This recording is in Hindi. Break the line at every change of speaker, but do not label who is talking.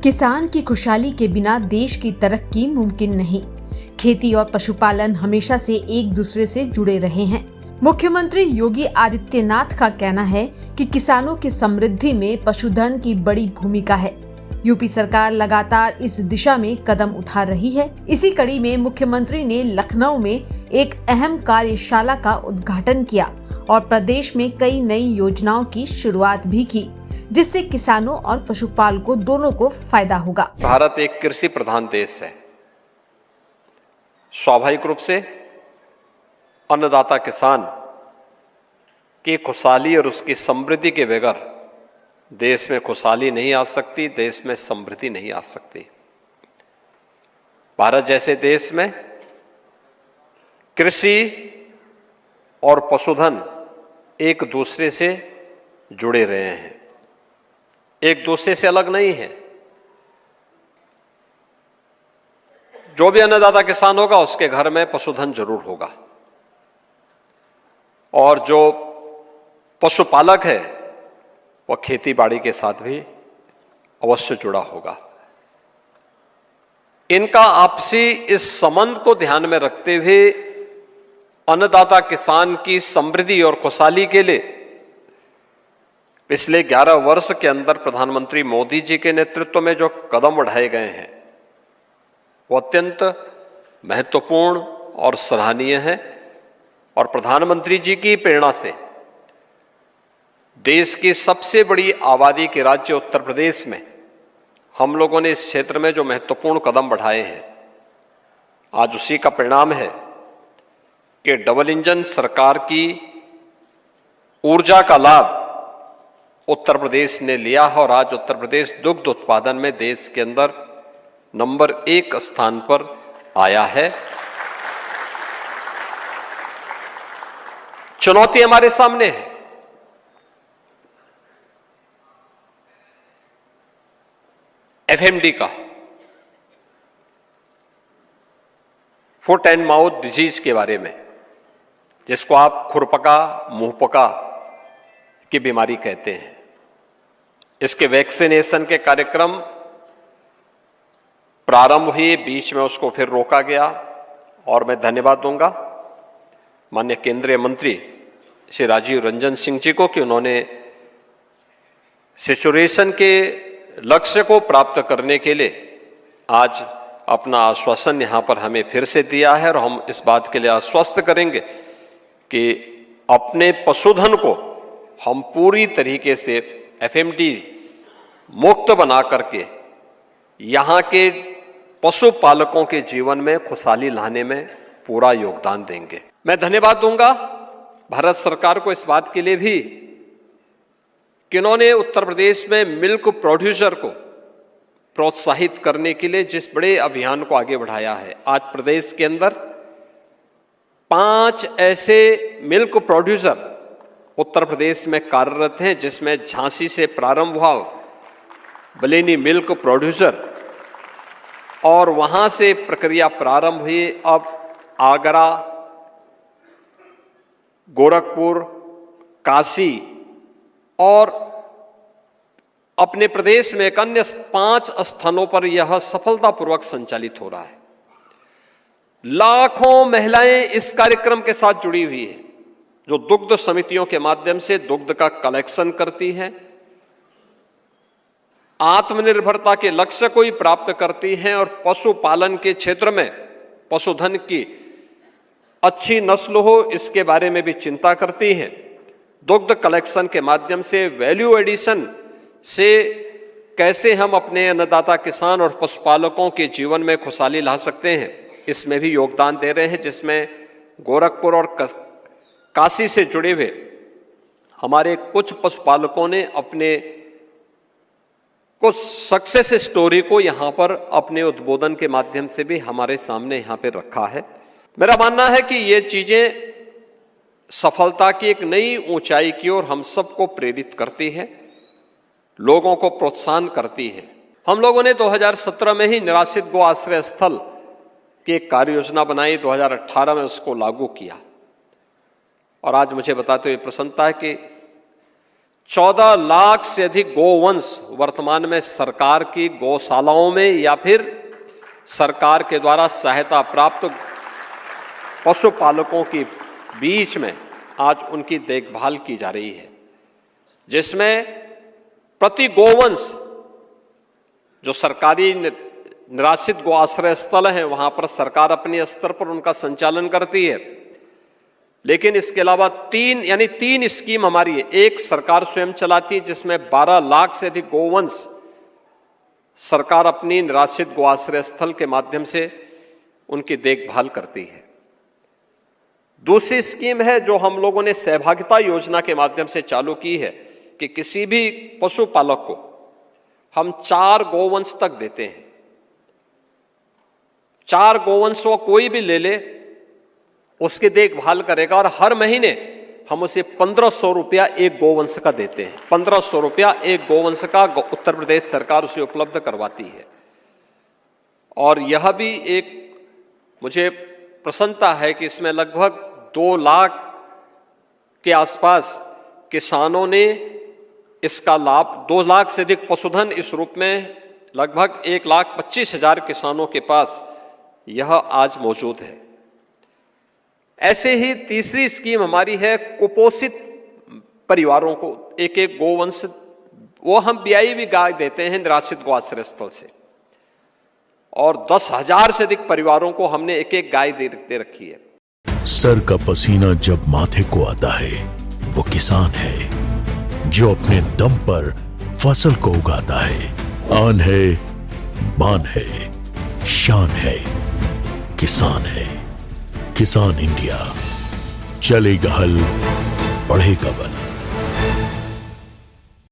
किसान की खुशहाली के बिना देश की तरक्की मुमकिन नहीं। खेती और पशुपालन हमेशा से एक दूसरे से जुड़े रहे हैं। मुख्यमंत्री योगी आदित्यनाथ का कहना है कि किसानों की समृद्धि में पशुधन की बड़ी भूमिका है। यूपी सरकार लगातार इस दिशा में कदम उठा रही है। इसी कड़ी में मुख्यमंत्री ने लखनऊ में एक अहम कार्यशाला का उद्घाटन किया और प्रदेश में कई नई योजनाओं की शुरुआत भी की, जिससे किसानों और पशुपालकों दोनों को फायदा होगा।
भारत एक कृषि प्रधान देश है। स्वाभाविक रूप से अन्नदाता किसान की खुशहाली और उसकी समृद्धि के बगैर देश में खुशहाली नहीं आ सकती, देश में समृद्धि नहीं आ सकती। भारत जैसे देश में कृषि और पशुधन एक दूसरे से जुड़े रहे हैं, एक दूसरे से अलग नहीं है। जो भी अन्नदाता किसान होगा उसके घर में पशुधन जरूर होगा, और जो पशुपालक है वह खेती बाड़ी के साथ भी अवश्य जुड़ा होगा। इनका आपसी इस संबंध को ध्यान में रखते हुए अन्नदाता किसान की समृद्धि और खुशहाली के लिए पिछले 11 वर्ष के अंदर प्रधानमंत्री मोदी जी के नेतृत्व में जो कदम उठाए गए हैं वो अत्यंत महत्वपूर्ण और सराहनीय है। और प्रधानमंत्री जी की प्रेरणा से देश की सबसे बड़ी आबादी के राज्य उत्तर प्रदेश में हम लोगों ने इस क्षेत्र में जो महत्वपूर्ण कदम बढ़ाए हैं, आज उसी का परिणाम है कि डबल इंजन सरकार की ऊर्जा का लाभ उत्तर प्रदेश ने लिया है और आज उत्तर प्रदेश दुग्ध उत्पादन में देश के अंदर नंबर 1 स्थान पर आया है। चुनौती हमारे सामने है। एफएमडी का, फुट एंड माउथ डिजीज के बारे में, जिसको आप खुरपका मुंहपका की बीमारी कहते हैं, इसके वैक्सीनेशन के कार्यक्रम प्रारंभ हुए, बीच में उसको फिर रोका गया। और मैं धन्यवाद दूंगा माननीय केंद्रीय मंत्री श्री राजीव रंजन सिंह जी को कि उन्होंने सैचुरेशन के लक्ष्य को प्राप्त करने के लिए आज अपना आश्वासन यहां पर हमें फिर से दिया है। और हम इस बात के लिए आश्वस्त करेंगे कि अपने पशुधन को हम पूरी तरीके से एफएमडी मुक्त बना करके यहां के पशुपालकों के जीवन में खुशहाली लाने में पूरा योगदान देंगे। मैं धन्यवाद दूंगा भारत सरकार को इस बात के लिए भी कि उन्होंने उत्तर प्रदेश में मिल्क प्रोड्यूसर को प्रोत्साहित करने के लिए जिस बड़े अभियान को आगे बढ़ाया है। आज प्रदेश के अंदर 5 ऐसे मिल्क प्रोड्यूसर उत्तर प्रदेश में कार्यरत हैं, जिसमें झांसी से प्रारंभ हुआ बलेनी मिल्क प्रोड्यूसर, और वहां से प्रक्रिया प्रारंभ हुई। अब आगरा, गोरखपुर, काशी और अपने प्रदेश में एक अन्य 5 स्थानों पर यह सफलतापूर्वक संचालित हो रहा है। लाखों महिलाएं इस कार्यक्रम के साथ जुड़ी हुई है, जो दुग्ध समितियों के माध्यम से दुग्ध का कलेक्शन करती है, आत्मनिर्भरता के लक्ष्य को ही प्राप्त करती हैं और पशुपालन के क्षेत्र में पशुधन की अच्छी नस्ल हो इसके बारे में भी चिंता करती हैं। दुग्ध कलेक्शन के माध्यम से वैल्यू एडिशन से कैसे हम अपने अन्नदाता किसान और पशुपालकों के जीवन में खुशहाली ला सकते हैं, इसमें भी योगदान दे रहे हैं, जिसमें गोरखपुर और काशी से जुड़े हुए हमारे कुछ पशुपालकों ने अपने कुछ सक्सेस स्टोरी को यहाँ पर अपने उद्बोधन के माध्यम से भी हमारे सामने यहाँ पे रखा है। मेरा मानना है कि ये चीजें सफलता की एक नई ऊंचाई की ओर हम सबको प्रेरित करती है, लोगों को प्रोत्साहन करती है। हम लोगों ने 2017 में ही निराश्रित गो आश्रय स्थल की एक कार्य योजना बनाई, 2018 में उसको लागू किया। और आज मुझे बताते हुए प्रसन्नता है कि 14 लाख से अधिक गोवंश वर्तमान में सरकार की गौशालाओं में या फिर सरकार के द्वारा सहायता प्राप्त पशुपालकों के बीच में आज उनकी देखभाल की जा रही है, जिसमें प्रति गोवंश जो सरकारी निराश्रित गो आश्रय स्थल हैं वहां पर सरकार अपने स्तर पर उनका संचालन करती है, लेकिन इसके अलावा तीन स्कीम हमारी है। एक सरकार स्वयं चलाती है जिसमें 12 लाख से अधिक गोवंश सरकार अपनी निराश्रित गो आश्रय स्थल के माध्यम से उनकी देखभाल करती है। दूसरी स्कीम है जो हम लोगों ने सहभागिता योजना के माध्यम से चालू की है कि किसी भी पशुपालक को हम 4 गोवंश तक देते हैं। 4 गोवंश को कोई भी ले ले, उसकी देखभाल करेगा और हर महीने हम उसे 1500 रुपया एक गोवंश का देते हैं। 1500 रुपया एक गोवंश का उत्तर प्रदेश सरकार उसे उपलब्ध करवाती है। और यह भी एक मुझे प्रसन्नता है कि इसमें लगभग 2 लाख के आसपास किसानों ने इसका लाभ, 2 लाख से अधिक पशुधन इस रूप में लगभग 1,25,000 किसानों के पास यह आज मौजूद है। ऐसे ही तीसरी स्कीम हमारी है कुपोषित परिवारों को एक गोवंश, वो हम ब्याई भी गाय देते हैं निराश्रित गो आश्रय स्थल से, और 10,000 से अधिक परिवारों को हमने एक गाय दे रखी है।
सर का पसीना जब माथे को आता है वो किसान है जो अपने दम पर फसल को उगाता है। आन है, बान है, शान है, किसान है। किसान इंडिया, चलेगा हल, बढ़ेगा बल।